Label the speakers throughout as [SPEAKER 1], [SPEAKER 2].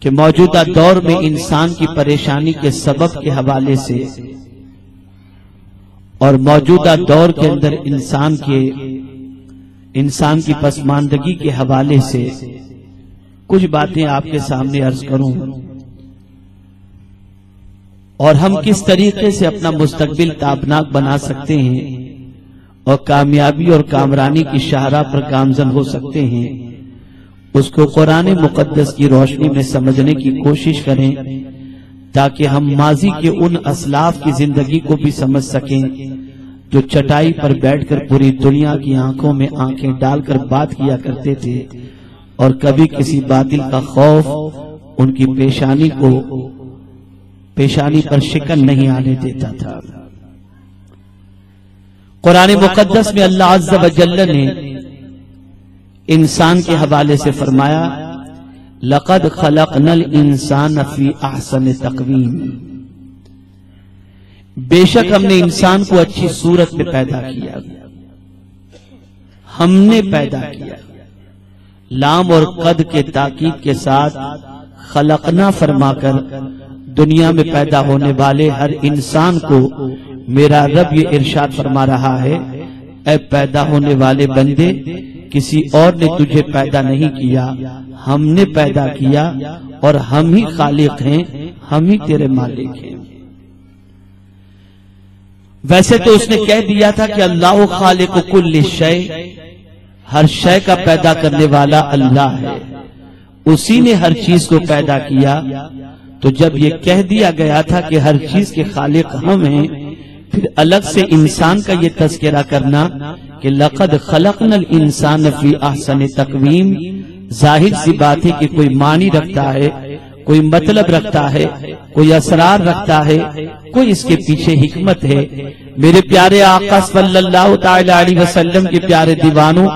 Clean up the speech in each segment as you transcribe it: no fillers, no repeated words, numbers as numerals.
[SPEAKER 1] کہ موجودہ دور میں انسان کی پریشانی کے سبب کے حوالے سے اور موجودہ دور کے اندر انسان کی پسماندگی کے حوالے سے کچھ باتیں آپ کے سامنے عرض کروں، اور ہم کس طریقے سے اپنا مستقبل تابناک بنا سکتے ہیں اور کامیابی اور کامرانی کی شاہراہ پر گامزن ہو سکتے ہیں، اس کو قرآن مقدس کی روشنی میں سمجھنے کی کوشش کریں، تاکہ ہم ماضی کے ان اسلاف کی زندگی کو بھی سمجھ سکیں جو چٹائی پر بیٹھ کر پوری دنیا کی آنکھوں میں آنکھیں ڈال کر بات کیا کرتے تھے، اور کبھی کسی باطل کا خوف ان کی پیشانی پر شکن نہیں آنے دیتا تھا۔ قرآن مقدس میں اللہ عز و جل نے انسان کے حوالے سے فرمایا، لَقَدْ خَلَقْنَا الْإِنسَانَ فِي أَحْسَنِ تَقْوِيمٍ، بے شک ہم نے انسان کو اچھی صورت میں پیدا کیا، ہم نے پیدا کیا۔ لام اور قد کے تاکید کے ساتھ خلقنا فرما کر دنیا میں پیدا ہونے والے ہر انسان کو میرا رب یہ ارشاد فرما رہا ہے، اے پیدا ہونے والے بندے، کسی اور نے تجھے پیدا نہیں کیا، ہم نے پیدا کیا، اور ہم ہی خالق ہیں، ہم ہی تیرے مالک ہیں۔ ویسے تو اس نے کہہ دیا تھا کہ اللہ خالق کل شے، ہر شے کا پیدا کرنے والا اللہ ہے، اسی نے ہر چیز کو پیدا کیا۔ تو جب یہ کہہ دیا گیا تھا کہ ہر چیز کے خالق ہم ہیں، پھر الگ سے انسان کا یہ تذکرہ کرنا کہ لقد خلقنا الانسان فی احسن تقویم، ظاہر سی بات ہے کہ کوئی معنی رکھتا ہے، کوئی مطلب رکھتا ہے، کوئی اسرار رکھتا ہے، کوئی اس کے پیچھے حکمت ہے۔ میرے پیارے آقا صلی اللہ تعالی علیہ وسلم کے پیارے دیوانوں،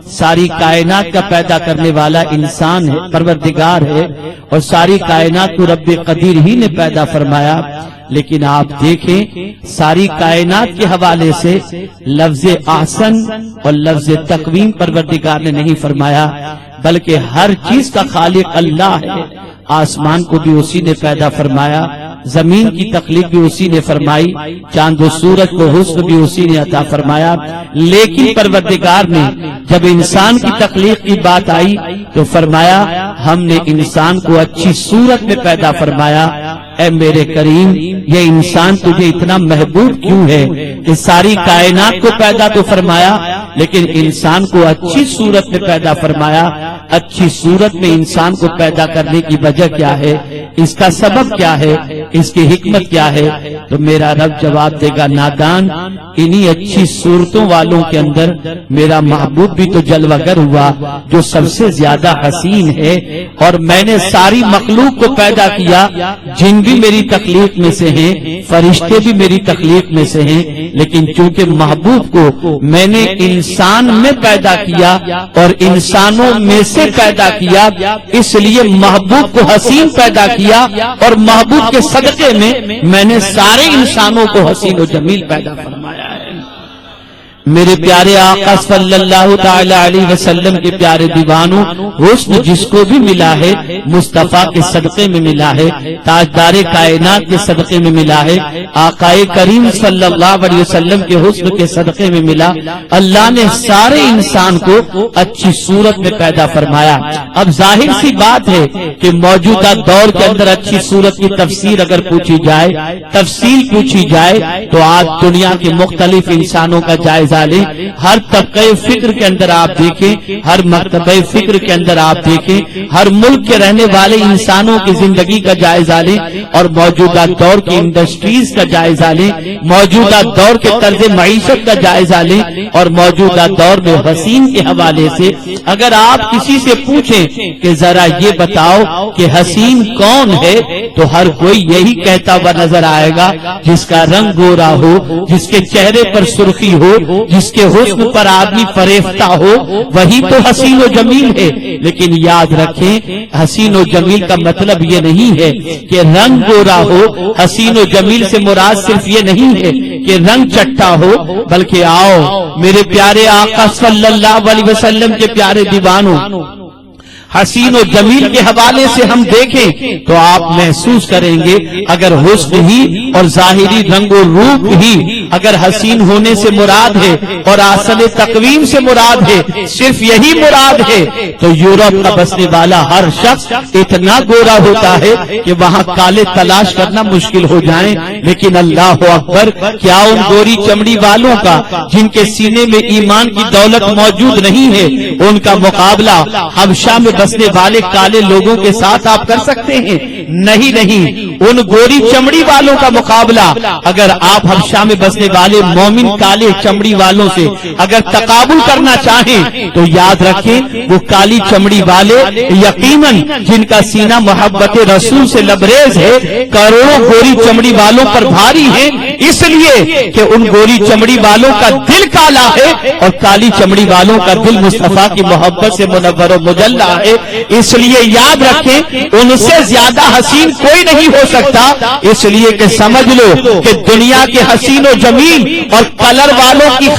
[SPEAKER 1] ساری کائنات کا پیدا کرنے والا انسان ہے، پروردگار ہے، اور ساری کائنات کو رب قدیر ہی نے پیدا فرمایا۔ لیکن آپ دیکھیں، ساری کائنات کے حوالے سے لفظ احسن اور لفظ تقویم پروردگار نے نہیں فرمایا، بلکہ ہر چیز کا خالق اللہ ہے۔ آسمان کو بھی اسی نے پیدا فرمایا، زمین کی تخلیق بھی اسی نے فرمائی، چاند و سورج کو حسن بھی اسی نے عطا فرمایا۔ لیکن پروردگار نے جب انسان کی تخلیق کی بات آئی تو فرمایا، ہم نے انسان کو اچھی صورت میں پیدا فرمایا۔ اے میرے کریم، یہ انسان تجھے اتنا محبوب کیوں ہے کہ ساری کائنات کو پیدا تو فرمایا، لیکن انسان کو اچھی صورت میں پیدا فرمایا۔ اچھی صورت میں انسان کو پیدا کرنے کی وجہ کیا ہے، اس کا سبب کیا ہے، اس کی حکمت کیا ہے؟ تو میرا رب جواب دے گا، نادان، انہی اچھی صورتوں والوں کے اندر میرا محبوب بھی تو جلوگر ہوا جو سب سے زیادہ حسین ہے، اور میں نے ساری مخلوق کو پیدا کیا، جن بھی میری تخلیق میں سے ہیں، فرشتے بھی میری تخلیق میں سے ہیں، لیکن چونکہ محبوب کو میں نے انسان میں پیدا کیا اور انسانوں میں سے پیدا کیا، اس لیے محبوب کو حسین پیدا کیا، اور محبوب کے صدقے میں نے سارے انسانوں کو حسین و جمیل پیدا فرمایا ہے۔ میرے پیارے آقا صلی اللہ تعالی علیہ وسلم کے پیارے دیوانوں، حسن جس کو بھی ملا ہے مصطفیٰ کے صدقے میں ملا ہے، تاجدار کائنات کے صدقے میں ملا ہے، آقا کریم صلی اللہ علیہ وسلم کے حسن کے صدقے میں ملا۔ اللہ نے سارے انسان کو اچھی صورت میں پیدا فرمایا۔ اب ظاہر سی بات ہے کہ موجودہ دور کے اندر اچھی صورت کی تفسیر اگر پوچھی جائے، تفصیل پوچھی جائے، تو آج دنیا کے مختلف انسانوں کا جائزہ لیں، ہر طبقے فکر کے اندر آپ دیکھیں، ہر مرتبہ فکر کے اندر آپ دیکھیں، ہر ملک کے رہنے والے انسانوں کی زندگی کا جائزہ لیں، اور موجودہ دور کی انڈسٹریز کا جائزہ لیں، موجودہ دور کے طرز معیشت کا جائزہ لیں، اور موجودہ دور میں حسین کے حوالے سے اگر آپ کسی سے پوچھیں کہ ذرا یہ بتاؤ کہ حسین کون ہے، تو ہر کوئی یہی کہتا ہوا نظر آئے گا، جس کا رنگ گورا ہو، جس کے چہرے پر سرخی ہو، جس کے حسن پر آدمی فریفتہ ہو، وہی تو حسین و جمیل ہے۔ لیکن یاد رکھیں، حسین و جمیل کا مطلب یہ نہیں ہے کہ رنگ گورا ہو، حسین و جمیل سے مراد صرف یہ نہیں ہے کہ رنگ چٹا ہو، بلکہ آؤ میرے پیارے آقا صلی اللہ علیہ وسلم کے پیارے دیوانوں، حسین و جمیل کے حوالے سے ہم دیکھیں تو آپ محسوس کریں گے اگر حسن ہی اور ظاہری رنگ و روپ ہی اگر حسین ہونے سے مراد ہے اور اصل تقویم سے مراد ہے، صرف یہی مراد ہے، تو یورپ کا بسنے والا ہر شخص اتنا گورا ہوتا ہے کہ وہاں کالے تلاش کرنا مشکل ہو جائیں۔ لیکن اللہ اکبر، کیا ان گوری چمڑی والوں کا جن کے سینے میں ایمان کی دولت موجود نہیں ہے، ان کا مقابلہ حبشہ میں بسنے والے کالے لوگوں کے ساتھ آپ کر سکتے ہیں؟ نہیں، ان گوری چمڑی والوں کا مقابلہ اگر آپ حبشہ میں بسنے والے مومن کالے چمڑی والوں سے اگر تقابل کرنا چاہیں تو یاد رکھیں وہ کالی چمڑی والے یقیناً جن کا سینہ محبت رسول سے لبریز ہے، کروڑوں گوری چمڑی والوں پر بھاری ہیں، اس لیے کہ ان گوری چمڑی والوں کا دل کالا ہے اور کالی چمڑی والوں کا دل مصطفیٰ کی محبت سے منور و مجلہ ہے۔ اس لیے یاد رکھیں ان سے زیادہ حسین کوئی نہیں ہو سکتا، اس لیے کہ سمجھ لو کہ دنیا کے حسین و جمیل اور کلر والوں کی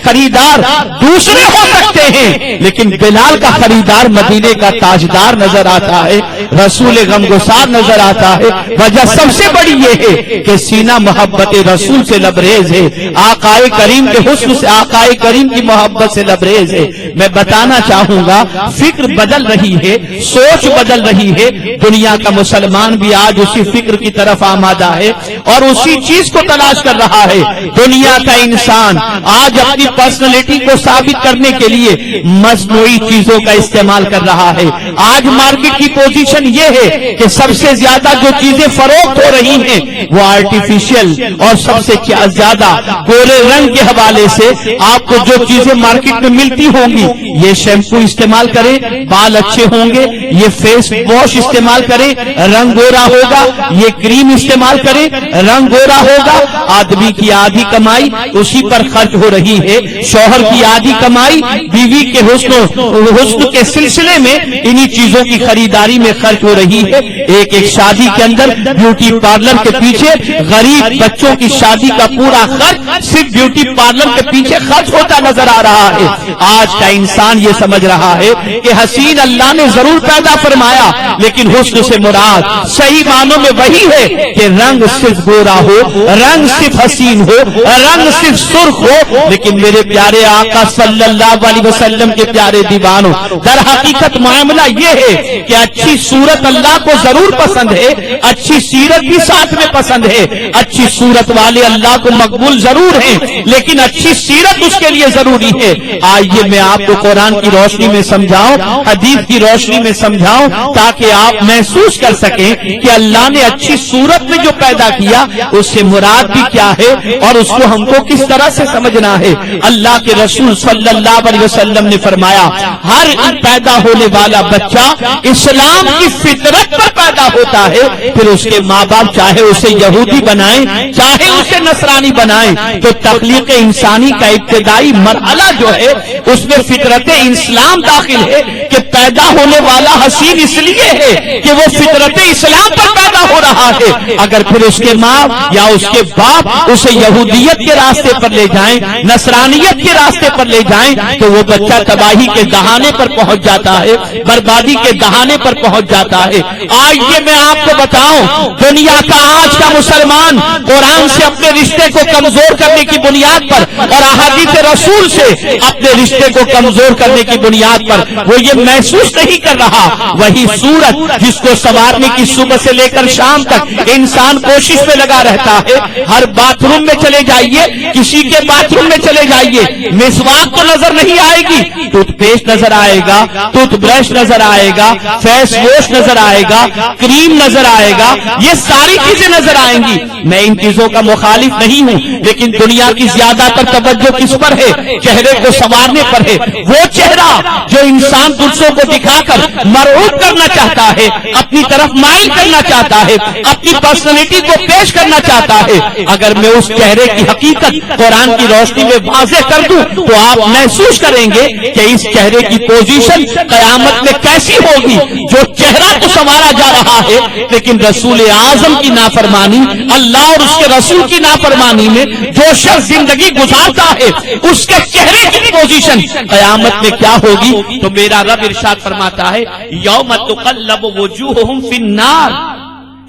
[SPEAKER 1] خریدار دوسرے ہو سکتے ہیں، لیکن بلال کا خریدار مدینے کا تاجدار نظر آتا ہے، رسول غمگسار نظر آتا ہے۔ وجہ سب سے بڑی یہ ہے کہ سینہ محبت رسول سے لبریز ہے، آقائے کریم کے حسن سے، آقائے کریم کی محبت سے لبریز ہے۔ میں بتانا چاہوں گا فکر بدل رہی ہے، سوچ بدل رہی ہے، دنیا کا مسلمان بھی آج اسی فکر کی طرف آمادہ ہے اور اسی چیز کو تلاش کر رہا ہے۔ دنیا کا انسان آج اپنی پرسنالٹی کو ثابت کرنے کے لیے مصنوعی چیزوں کا استعمال کر رہا ہے۔ آج مارکیٹ کی پوزیشن یہ ہے کہ سب سے زیادہ جو چیزیں فروخت ہو رہی ہیں وہ آرٹیفیشل اور سب سے زیادہ گورے رنگ کے حوالے سے آپ کو جو چیزیں مارکیٹ میں ملتی ہوں گی، یہ شیمپو استعمال کریں بال اچھے ہوں گے، یہ فیس واش استعمال کریں رنگ گورا ہوگا، یہ کریم استعمال کریں رنگ گورا ہوگا۔ آدمی کی آدھی کمائی اسی پر خرچ ہو رہی ہے، شوہر کی آدھی کمائی بیوی کے حسن کے سلسلے میں انہی چیزوں کی خریداری میں خرچ ہو رہی ہے۔ ایک شادی کے اندر بیوٹی پارلر کے پیچھے غریب بچوں کی شادی کا پورا خرچ صرف بیوٹی پارلر کے پیچھے خرچ ہوتا نظر آ رہا ہے۔ آج کا انسان یہ سمجھ رہا ہے کہ حسین اللہ نے ضرور پیدا فرمایا، لیکن حسن سے مراد صحیح معنوں میں وہی ہے کہ رنگ صرف گورا ہو، رنگ صرف حسین ہو، رنگ صرف سرخ ہو۔ لیکن میرے پیارے آقا صلی اللہ علیہ وسلم کے پیارے دیوانوں، در حقیقت معاملہ یہ ہے کہ اچھی صورت اللہ کو ضرور پسند ہے، اچھی سیرت بھی ساتھ میں پسند ہے، اچھی صورت والے اللہ کو مقبول ضرور ہیں، لیکن اچھی سیرت اس کے لیے ضروری ہے۔ آئیے میں آپ کو قرآن کی روشنی میں سمجھاؤں، حدیث کی روشنی میں سمجھاؤں، تاکہ آپ محسوس کر سکیں کہ اللہ نے اچھی صورت میں جو پیدا کیا اس سے مراد بھی کیا ہے اور اس کو ہم کو کس طرح سے سمجھنا ہے۔ اللہ کے رسول صلی اللہ علیہ وسلم نے فرمایا ہر پیدا ہونے والا بچہ اسلام کی فطرت پر پیدا ہوتا ہے، پھر اس کے ماں باپ چاہے اسے یہودی بنائیں چاہے اسے نصرانی بنائیں، تو تخلیق انسانی کا ابتدائی مرحلہ جو ہے اس میں فطرت اسلام داخل ہے کہ پیدا ہونے والا حسین اس لیے ہے کہ وہ فطرت اسلام پر پیدا ہو رہا ہے۔ اگر پھر اس کے ماں یا اس کے باپ اسے یہودیت کے راستے پر لے جائیں، نصرانیت کے راستے پر لے جائیں، تو وہ بچہ تباہی کے دہانے پر پہنچ جاتا ہے، بربادی کے دہانے پر پہنچ جاتا ہے۔ آئیے میں آپ کو بتاؤں، دنیا کا آج کا مسلمان قرآن سے اپنے رشتے کو کمزور کرنے کی بنیاد پر اور احادیث رسول سے اپنے رشتے کو کمزور کرنے کی بنیاد پر وہ یہ محسوس نہیں کر رہا، وہی صورت جس کو سنوارنے کی صبح سے لے کر شام تک انسان کوشش میں لگا رہتا ہے۔ ہر باتھ روم میں چلے جائیے، کسی کے باتھ روم میں چلے جائیے، مسواک تو نظر نہیں آئے گی، ٹوتھ پیسٹ نظر آئے گا، ٹوتھ برش نظر آئے گا، فیس واش نظر آئے گا، کریم نظر آئے گا، یہ ساری چیزیں نظر آئیں گی۔ میں ان چیزوں کا مخالف نہیں ہوں، لیکن دنیا کی زیادہ تر توجہ کس پر ہے؟ چہرے کو سنوارنے پر ہے۔ وہ چہرہ جو انسان دوسروں کو دکھا کر مرعوب کرنا چاہتا ہے، اپنی طرف مائل کرنا چاہتا ہے، اپنی پرسنالٹی کو پیش کرنا چاہتا ہے، اگر میں اس چہرے کی حقیقت قرآن کی روشنی میں واضح کر دوں تو آپ محسوس کریں گے کہ اس چہرے کی پوزیشن قیامت میں کیسی ہوگی۔ جو چہرہ تو سنوارا جا رہا ہے لیکن رسول اعظم کی نافرمانی، اللہ اور اس کے رسول کی نافرمانی میں جو شخص زندگی گزارتا ہے اس کے چہرے کی پوزیشن قیامت میں کیا ہوگی؟ تو میرا رب ارشاد فرماتا ہے یوم تقلب وجوہہم فی النار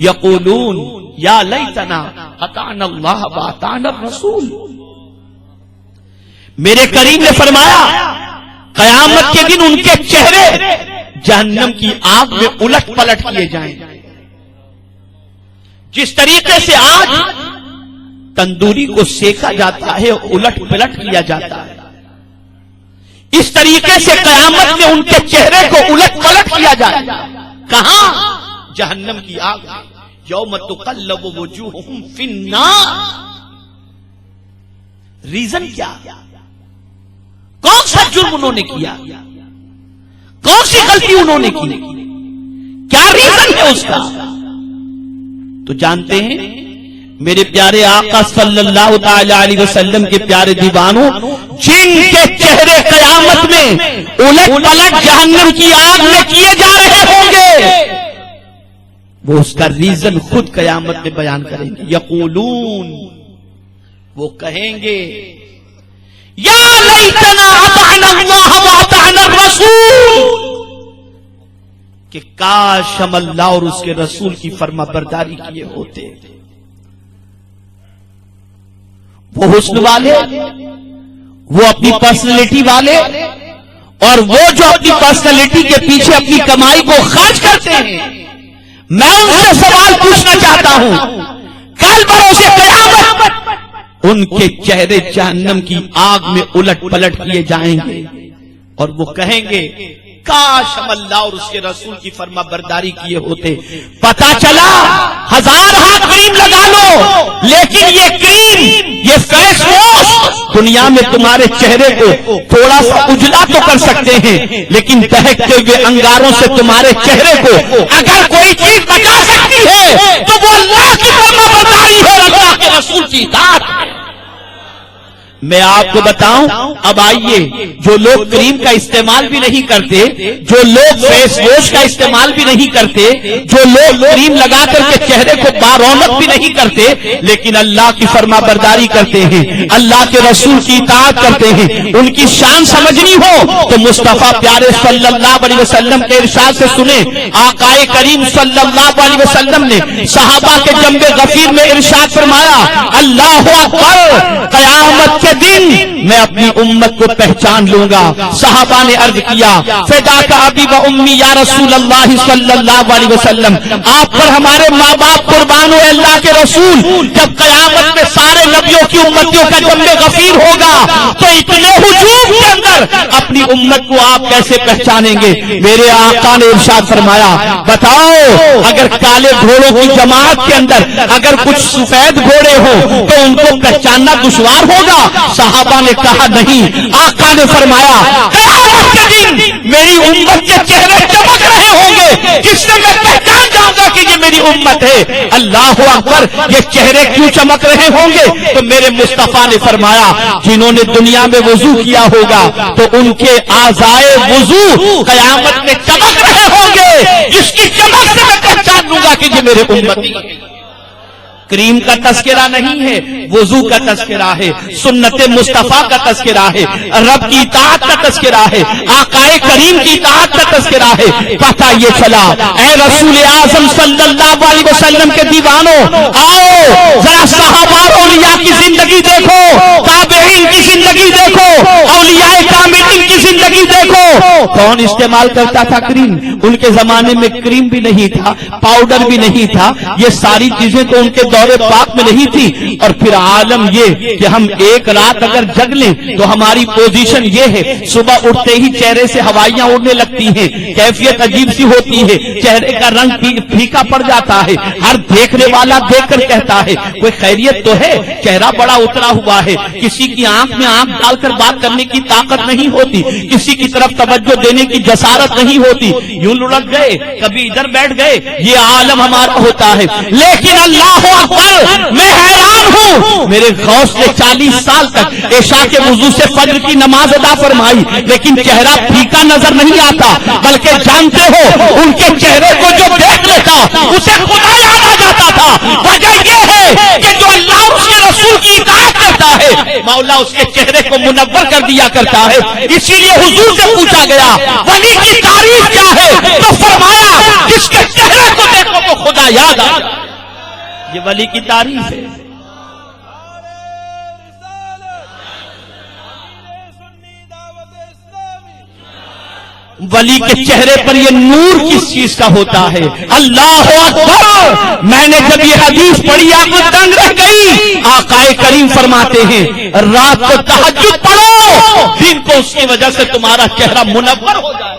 [SPEAKER 1] یقولون یا لیتنا اطعنا اللہ واطعنا الرسول۔ میرے کریم نے فرمایا قیامت کے دن ان کے چہرے جہنم کی آگ میں الٹ پلٹ کیے جائیں گے۔ جس طریقے سے آج تندوری کو سیکا جاتا ہے الٹ پلٹ کیا جاتا ہے، اس طریقے سے قیامت میں ان کے چہرے کو الٹ پلٹ کیا جائے گا۔ کہاں؟ جہنم کی آگ میں۔ یوم تقلب وجوہہم فی النار۔ ریزن کیا؟ کون سا جرم انہوں نے کیا؟ کون سی غلطی انہوں نے کی؟ کیا ریزن ہے اس کا؟ تو جانتے ہیں میرے پیارے آقا صلی اللہ تعالی علیہ وسلم کے پیارے دیوانوں، جن کے چہرے قیامت میں الٹ پلٹ جہنم کی آگ میں کیے جا رہے ہوں گے، وہ اس کا ریزن خود قیامت میں بیان کریں گے۔ یقولون، وہ کہیں گے یا لیتنا اطعنا اللہ واطعنا الرسول، کہ کاش ہم اللہ اور اس کے رسول کی فرما برداری کیے ہوتے۔ وہ حسن والے، وہ اپنی پرسنالٹی والے، اور وہ جو اپنی پرسنالٹی کے پیچھے اپنی کمائی کو خرچ کرتے ہیں، میں ان سے سوال پوچھنا چاہتا ہوں، کل بروز قیامت ان کے چہرے جہنم کی آگ میں الٹ پلٹ کیے جائیں گے اور وہ کہیں گے کاش ہم اللہ اور اس کے رسول کی فرما برداری کیے ہوتے۔ پتا چلا ہزار ہاتھ کریم لگا لو، لیکن یہ کریم، یہ فیس واش دنیا میں تمہارے چہرے کو تھوڑا سا اجلا تو کر سکتے ہیں، لیکن دہکتے ہوئے انگاروں سے تمہارے چہرے کو اگر کوئی چیز بچا سکتی ہے تو وہ اللہ کی فرما برداری ہے، اللہ کے رسول کی اطاعت ہے۔ میں آپ کو بتاؤں، اب آئیے، جو لوگ کریم کا استعمال بھی نہیں کرتے، جو لوگ فیس واش کا استعمال بھی نہیں کرتے، جو لوگ کریم لگا کر کے چہرے کو بارونق بھی نہیں کرتے، لیکن اللہ کی فرما برداری کرتے ہیں، اللہ کے رسول کی اطاعت کرتے ہیں، ان کی شان سمجھنی ہو تو مصطفیٰ پیارے صلی اللہ علیہ وسلم کے ارشاد سے سنیں۔ آقا کریم صلی اللہ علیہ وسلم نے صحابہ کے جنب غفیر میں ارشاد فرمایا، اللہ اکبر، قیامت کے دن میں اپنی امت کو پہچان لوں گا۔ صحابہ نے عرض کیا فداک ابی و امی یا رسول اللہ صلی اللہ علیہ وسلم، آپ پر ہمارے ماں باپ قربان ہو اللہ کے رسول، جب قیامت میں سارے نبیوں کی امتیوں کا جنب غفیر ہوگا تو اتنے ہجوم کے اندر اپنی امت کو آپ کیسے پہچانیں گے؟ میرے آقا نے ارشاد فرمایا بتاؤ، اگر کالے گھوڑوں کی جماعت کے اندر اگر کچھ سفید گھوڑے ہوں تو ان کو پہچاننا دشوار ہوگا؟ صحابہ نے کہا نہیں۔ آقا نے فرمایا قیامت کے دن میری امت کے چہرے چمک رہے ہوں گے، جس سے میں پہچان جاؤں گا کہ یہ میری امت ہے۔ اللہ اکبر، یہ چہرے کیوں چمک رہے ہوں گے؟ تو میرے مصطفیٰ نے فرمایا جنہوں نے دنیا میں وضو کیا ہوگا تو ان کے اعضائے وضو قیامت میں چمک رہے ہوں گے، جس کی چمک سے میں پہچان لوں گا کہ یہ میرے امتی ہے۔ کریم کا تذکرہ نہیں ہے، وضو کا تذکرہ ہے، سنت مصطفیٰ کا تذکرہ ہے، رب کی اطاعت کا تذکرہ ہے، آقا کریم کی اطاعت کا تذکرہ ہے۔ پتہ یہ چلا اے رسول اعظم صلی اللہ علیہ وسلم کے دیوانوں، آؤ ذرا صحابہ اولیاء کی زندگی دیکھو، تابعین کی زندگی دیکھو، اولیاء کاملین کی زندگی دیکھو۔ کون استعمال کرتا تھا کریم؟ ان کے زمانے میں کریم بھی نہیں تھا، پاؤڈر بھی نہیں تھا، یہ ساری چیزیں تو ان کے دور پاک میں نہیں تھی۔ اور پھر عالم یہ کہ ہم ایک رات اگر جگ لیں تو ہماری پوزیشن یہ ہے، صبح اٹھتے ہی چہرے سے ہوائیاں اڑنے لگتی ہیں، کیفیت عجیب سی ہوتی ہے، چہرے کا رنگ پھیکا پڑ جاتا ہے، ہر دیکھنے والا دیکھ کر کہتا ہے کوئی خیریت تو ہے، چہرہ بڑا اترا ہوا ہے، کسی کی آنکھ میں آنکھ ڈال کر بات کرنے کی طاقت نہیں ہوتی، کسی کی طرف توجہ دینے کی جسارت نہیں ہوتی، یوں لڑک گئے کبھی ادھر بیٹھ گئے، یہ عالم ہمارا ہوتا ہے. لیکن اللہ اکبر، میں حیران ہوں، میرے غوث نے 40 سال تک عشاء کے وضو سے فجر کی نماز ادا فرمائی، لیکن چہرہ پھیکا نظر نہیں آتا، بلکہ جانتے ہو ان کے چہرے کو جو دیکھ لیتا اسے خدا یاد آ جاتا تھا. وجہ یہ ہے کہ جو اللہ اور اس کے رسول کی اطاعت کرتا ہے مولا اس کے چہرے کو منور کر دیا کرتا ہے. اسی لیے حضور سے پوچھا گیا ولی کی تعریف کیا ہے، تو فرمایا جس کے چہرے کو دیکھو وہ خدا یاد آ جائے. یہ ولی کی تعریف ہے. ولی کے چہرے پر یہ نور کس چیز کا ہوتا ہے؟ اللہ اکبر. میں نے جب یہ حدیث پڑھی آنکھ دنگ رہ گئی. آقا کریم فرماتے ہیں رات کو تہجد پڑھو، دن کو اس کی وجہ سے تمہارا چہرہ منور ہو جائے.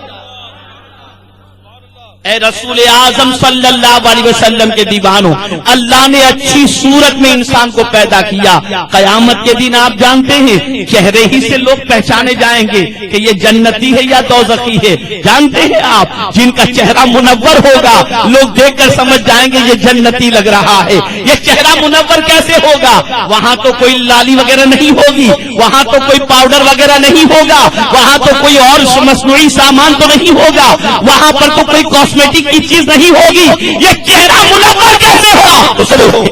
[SPEAKER 1] اے رسول اعظم صلی اللہ علیہ وسلم کے دیوانوں، اللہ نے اچھی صورت میں انسان کو پیدا کیا. قیامت کے دن آپ جانتے ہیں چہرے ہی سے لوگ پہچانے جائیں گے کہ یہ جنتی ہے یا دوزخی ہے. جانتے ہیں آپ جن کا چہرہ منور ہوگا لوگ دیکھ کر سمجھ جائیں گے یہ جنتی لگ رہا ہے. یہ چہرہ منور کیسے ہوگا؟ وہاں تو کوئی لالی وغیرہ نہیں ہوگی، وہاں تو کوئی پاؤڈر وغیرہ نہیں ہوگا، وہاں تو کوئی اور مصنوعی سامان تو نہیں ہوگا، وہاں پر تو کوئی کاسمیٹک کی چیز نہیں ہوگی. یہ چہرہ منور کیسے ہوگا؟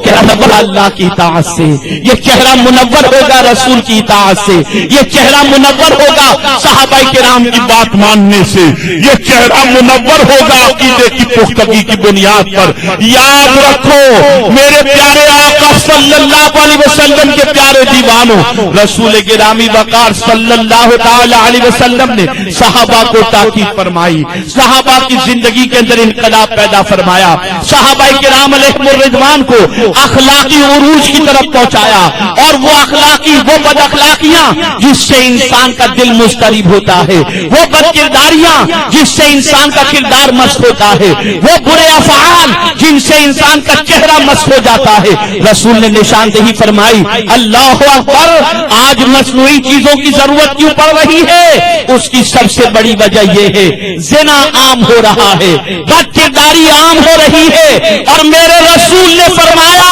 [SPEAKER 1] چہرہ منور اللہ کی اطاعت سے، یہ چہرہ منور ہوگا رسول کی اطاعت سے، یہ چہرہ منور ہوگا صحابہ کرام کی بات ماننے سے، یہ چہرہ منور ہوگا عقیدے کی پختگی کی بنیاد پر. یاد رکھو میرے پیارے آقا صلی اللہ علیہ وسلم کے پیارے دیوانوں، رسول گرامی وقار صلی اللہ تعالی علیہ وسلم نے صحابہ کو تاکید فرمائی، صحابہ کی زندگی کے اندر انقلاب پیدا فرمایا، صحابہ کرام علیہم الرضوان کو اخلاقی عروج کی طرف پہنچایا، اور وہ اخلاقی وہ بد اخلاقیاں جس سے انسان کا دل مضطرب ہوتا ہے، وہ بد کرداریاں جس سے انسان کا کردار مست ہوتا ہے، وہ برے افعال جن سے انسان کا چہرہ مست ہو جاتا ہے. رسول نے نشاندہی فرمائی اللہ اکبر. آج مصنوعی چیزوں کی ضرورت کیوں پڑ رہی ہے؟ اس کی سب سے بڑی وجہ یہ ہے زنا عام ہو رہا ہے، بد کرداری عام ہو رہی ہے، اور میرے رسول نے فرمایا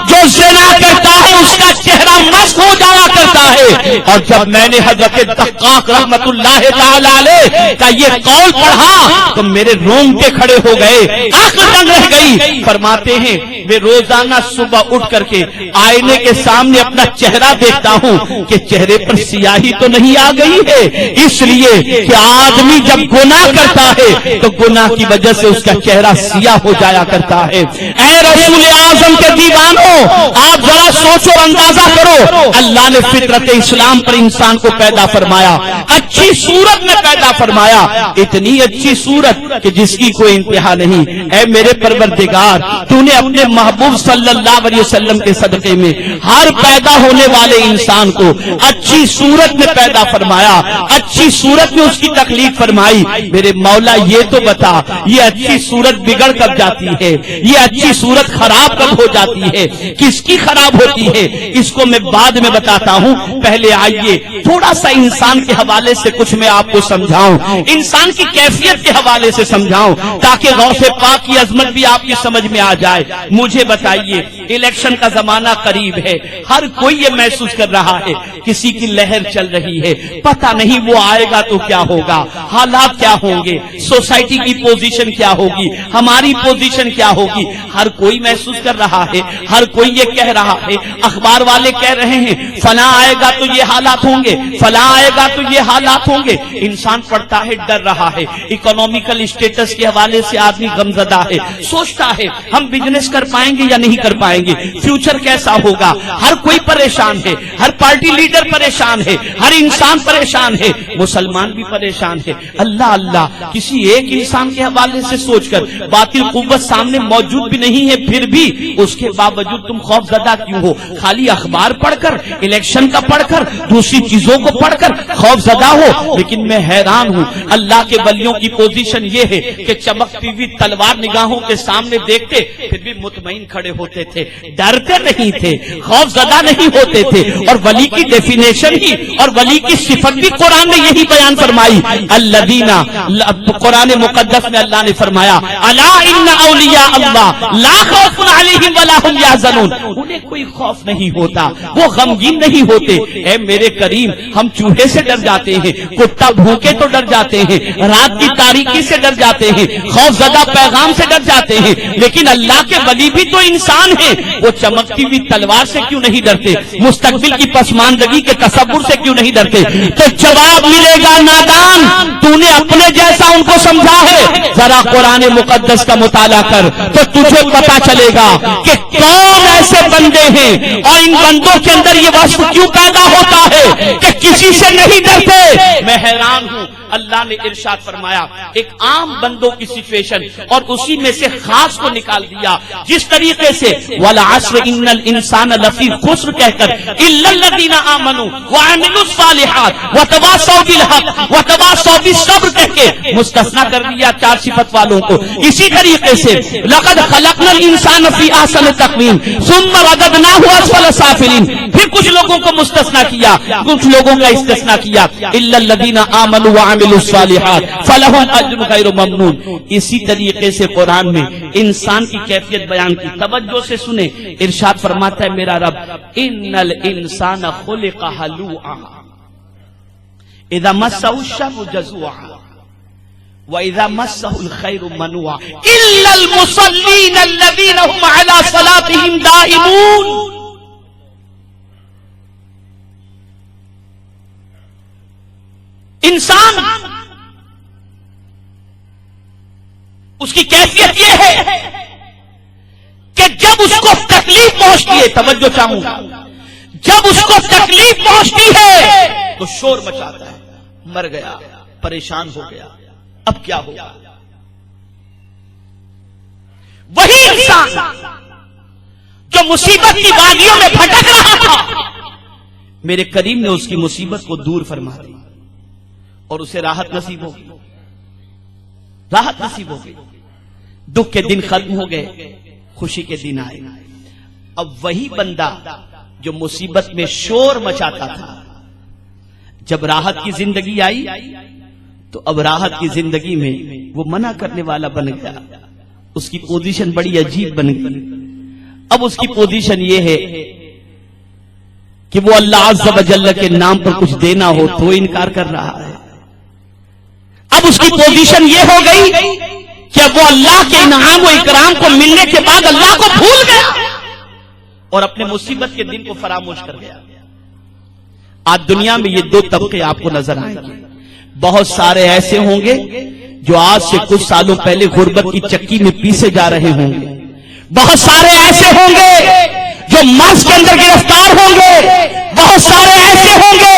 [SPEAKER 1] جو زنا کرتا ہے اس کا چہرہ مست ہو جایا کرتا ہے. اور جب میں نے حضرت دقاق رحمت اللہ تعالی علیہ کا یہ قول پڑھا تو میرے رونگٹے کھڑے ہو گئے، آنکھ دنگ رہ گئی. فرماتے ہیں میں روزانہ صبح اٹھ کر کے آئینے کے سامنے اپنا چہرہ دیکھتا ہوں کہ چہرے پر سیاہی تو نہیں آ گئی ہے، اس لیے کہ آدمی جب گناہ کرتا ہے تو گناہ کی وجہ سے اس کا چہرہ سیاہ ہو جایا کرتا ہے. اے رسول اعظم کے دیوانوں، آپ ذرا سوچو اندازہ کرو، اللہ نے فطرت اسلام پر انسان کو پیدا فرمایا، اچھی صورت میں پیدا فرمایا، اتنی اچھی صورت کہ جس کی کوئی انتہا نہیں. اے میرے پروردگار، تو نے اپنے محبوب صلی اللہ علیہ وسلم کے صدقے میں ہر پیدا ہونے والے انسان کو اچھی صورت میں پیدا فرمایا، اچھی صورت میں اس کی تخلیق فرمائی. میرے مولا یہ تو بتا یہ اچھی صورت بگڑ کب جاتی ہے، یہ اچھی صورت خراب کب ہو جاتی ہے، کس کی خراب ہوتی ہے؟ اس کو میں بعد میں بتاتا ہوں. پہلے آئیے تھوڑا سا انسان کے حوالے سے کچھ میں آپ کو سمجھاؤں، انسان کی کیفیت کے حوالے سے سمجھاؤں تاکہ غوث پاک کی عظمت بھی آپ کی سمجھ میں آ جائے. مجھے بتائیے الیکشن کا زمانہ قریب ہے، ہر کوئی یہ محسوس کر رہا ہے کسی کی لہر چل رہی ہے، پتہ نہیں وہ آئے گا تو کیا ہوگا، حالات کیا ہوں گے، سوسائٹی کی پوزیشن کیا ہوگی، ہماری پوزیشن کیا ہوگی. ہر کوئی محسوس کر رہا ہے، ہر کوئی یہ کہہ رہا ہے، اخبار والے کہہ رہے ہیں فلاں آئے گا تو یہ حالات ہوں گے، فلاں آئے گا تو یہ حالات ہوں گے. انسان پڑھتا ہے ڈر رہا ہے، اکنامیکل اسٹیٹس کے حوالے سے آدمی غمزدہ ہے، سوچتا ہے ہم بزنس کر پائیں گے یا نہیں کر پائیں گے، فیوچر کیسا ہوگا. ہر کوئی پریشان ہے، ہر پارٹی لیڈر پریشان ہے، ہر انسان پریشان ہے، مسلمان بھی پریشان ہے. اللہ اللہ کسی ایک انسان کے حوالے سے سوچ کر باطل قوت سامنے موجود بھی نہیں ہے، پھر بھی اس کے باوجود تم خوف زدہ کیوں ہو؟ خالی اخبار پڑھ کر، الیکشن کا پڑھ کر، دوسری چیزوں کو پڑھ کر خوف زدہ ہو. لیکن میں حیران ہوں اللہ کے ولیوں کی پوزیشن یہ ہے کہ چمکتی ہوئی تلوار نگاہوں کے سامنے دیکھتے پھر بھی مطمئن مطمئن کھڑے ہوتے تھے، ڈرتے نہیں تھے، خوف زدہ نہیں ہوتے تھے. اور ولی کی ڈیفینیشن ہی اور ولی کی صفت بھی قرآن نے یہی بیان فرمائی. الذین، قرآن مقدس میں اللہ نے فرمایا الا ان اولیاء اللہ لا خوف علیہم ولا هم یحزنون، انہیں کوئی خوف نہیں ہوتا، وہ غمگین نہیں ہوتے. اے میرے کریم، ہم چوہے سے ڈر جاتے ہیں، کتا بھوکے تو ڈر جاتے ہیں، رات کی تاریکی سے ڈر جاتے ہیں، خوف زدہ پیغام سے ڈر جاتے ہیں، لیکن اللہ کے ولی بھی تو انسان ہیں. وہ چمکتی ہوئی تلوار سے کیوں نہیں ڈرتے؟ مستقبل کی پسماندگی کے تصور سے کیوں نہیں ڈرتے؟ تو جواب ملے گا نادان، تو نے اپنے جیسا ان کو سمجھا ہے. ذرا قرآن مقدس کا مطالعہ کر تو تجھے پتا چلے گا کہ کون ایسے بندے ہیں اور ان بندوں کے اندر یہ وصف کیوں پیدا ہوتا ہے کہ کسی سے نہیں ڈرتے. میں حیران ہوں، اللہ نے ارشاد فرمایا ایک عام بندوں کی سچویشن اور اسی میں سے خاص کو نکال دیا. جس طریقے سے والعصر ان الانسان لفی خسر کہہ کر الا الذین آمنوا وعملوا الصالحات وتواصوا بالحق وتواصوا بالصبر کہہ کے مستثنا کر دیا 4 صفت والوں کو. اسی طریقے سے لقد خلقنا الانسان فی احسن تقویم ثم رددناه اسفل سافلین، پھر کچھ لوگوں کو مستثنا کیا، کچھ لوگوں کا استثنا کیا. الا الذین آمنوا وعملوا الصالحات فلهم اجر غیر ممنون. اسی طریقے سے قرآن میں انسان کی کیفیت بیان کی. توجہ سے سنیں، ارشاد فرماتا ہے میرا رب ان الانسان خلق ہلوعا اذا مسہ الشر جزوعا وَإِذَا مَسَّهُ الْخَيْرُ مَنُوعًا إِلَّا الْمُصَلِّينَ الَّذِينَ هُمْ عَلَى صَلَاتِهِمْ دَائِمُونَ. انسان اس کی کیفیت یہ ہے کہ جب اس کو تکلیف پہنچتی ہے، توجہ چاہوں گا، جب اس کو تکلیف پہنچتی ہے تو شور مچاتا ہے، مر گیا، پریشان ہو گیا، اب کیا ہوگا. وہی انسان جو مصیبت کی وادیوں میں بھٹک رہا تھا، میرے کریم نے اس کی مصیبت کو دور فرما دی اور اسے راحت نصیب ہو گئی، راحت نصیب ہو گئی. دکھ کے دن ختم ہو گئے، خوشی کے دن آئے. اب وہی بندہ جو مصیبت میں شور مچاتا تھا، جب راحت کی زندگی آئی تو اب راحت کی زندگی میں وہ منع کرنے والا بن گیا. اس کی پوزیشن بڑی عجیب بن گئی. اب اس کی پوزیشن یہ ہے کہ وہ اللہ عز و جل کے نام پر کچھ دینا ہو تو انکار کر رہا ہے. اب اس کی پوزیشن یہ ہو گئی کہ اب وہ اللہ کے انعام و اکرام کو ملنے کے بعد اللہ کو بھول گیا اور اپنے مصیبت کے دن کو فراموش کر گیا. آج دنیا میں یہ 2 طبقے آپ کو نظر آئیں گے. بہت سارے ایسے ہوں گے جو آج سے کچھ سالوں پہلے غربت کی چکی میں پیسے جا رہے ہوں گے. بہت سارے ایسے ہوں گے جو مرض کے اندر گرفتار ہوں گے. بہت سارے ایسے ہوں گے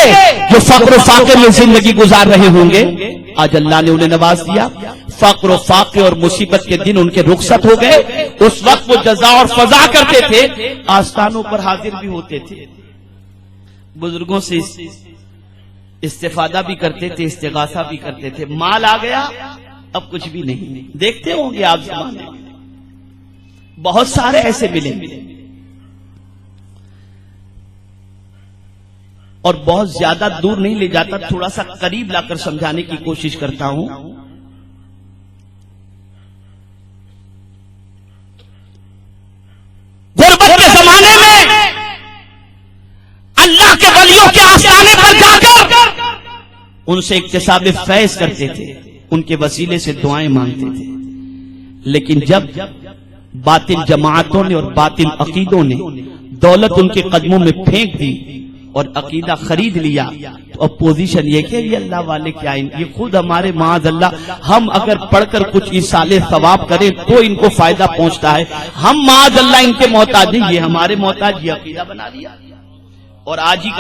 [SPEAKER 1] جو فقر و فاقے میں زندگی گزار رہے ہوں گے. آج اللہ نے انہیں نواز دیا، فقر و فاقے اور مصیبت کے دن ان کے رخصت ہو گئے. اس وقت وہ جزا اور فضا کرتے تھے، آستانوں پر حاضر بھی ہوتے تھے، بزرگوں سے استفادہ بھی کرتے تھے، استغاثہ بھی کرتے تھے. مال آ گیا، اب کچھ بھی نہیں. دیکھتے ہوں گے آپ زمانے میں بہت سارے ایسے ملے اور بہت زیادہ دور نہیں لے جاتا، تھوڑا سا قریب لا کر سمجھانے کی کوشش کرتا ہوں. غربت کے زمانے میں اللہ کے ولیوں کے آستانے پر جا کر ان سے اکتساب فیض کرتے تھے، ان کے وسیلے سے دعائیں مانگتے تھے. لیکن جب باطل جماعتوں نے اور باطل عقیدوں نے دولت ان کے قدموں میں پھینک دی اور عقیدہ خرید لیا تو اب پوزیشن یہ کہ یہ اللہ والے کیا ہیں، یہ خود ہمارے معاذ اللہ ہم اگر پڑھ کر کچھ ایصال ثواب کریں تو ان کو فائدہ پہنچتا ہے، ہم معاذ اللہ ان کے محتاج ہیں، یہ ہمارے محتاج، یہ عقیدہ بنا دیا. اور آج ہی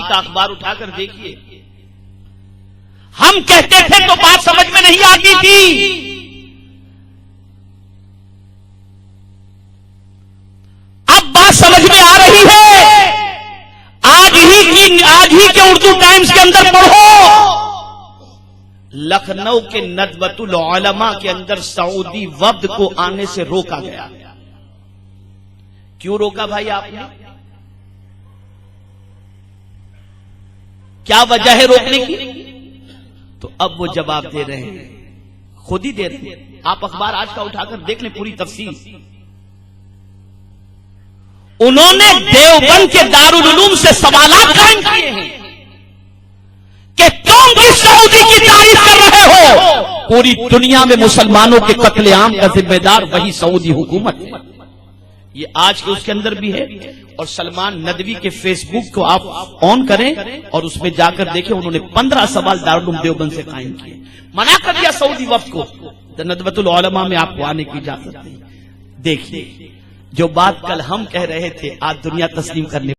[SPEAKER 1] کا اخبار اٹھا کر دیکھیے، ہم کہتے تھے تو بات سمجھ میں نہیں آتی تھی، اب بات سمجھ میں آ رہی ہے. آج ہی کے اردو ٹائمز کے اندر پڑھو، لکھنؤ کے ندوۃ العلماء کے اندر سعودی وفد کو آنے سے روکا گیا. کیوں روکا بھائی آپ نے؟ کیا وجہ ہے روکنے کی؟ تو اب وہ جواب دے رہے ہیں، خود ہی دے رہے ہیں، آپ اخبار آج کا اٹھا کر دیکھ لیں پوری تفصیل۔ انہوں نے دیوبند کے دارالعلوم سے سوالات قائم کیے ہیں کہ تم بھی سعودی کی تعریف کر رہے ہو، پوری دنیا میں مسلمانوں کے قتل عام کا ذمہ دار وہی سعودی حکومت ہے۔ یہ آج کے اس کے اندر بھی ہے، اور سلمان ندوی کے فیس بک کو آپ آن کریں اور اس میں جا کر دیکھیں، انہوں نے 15 سوال دارالعلوم دیوبند سے قائم کیے، منع کر دیا سعودی وفد کو۔ ندوۃ العلماء میں آپ کو آنے کی اجازت نہیں۔ دیکھیے جو بات کل ہم کہہ رہے تھے آج دنیا تسلیم کرنے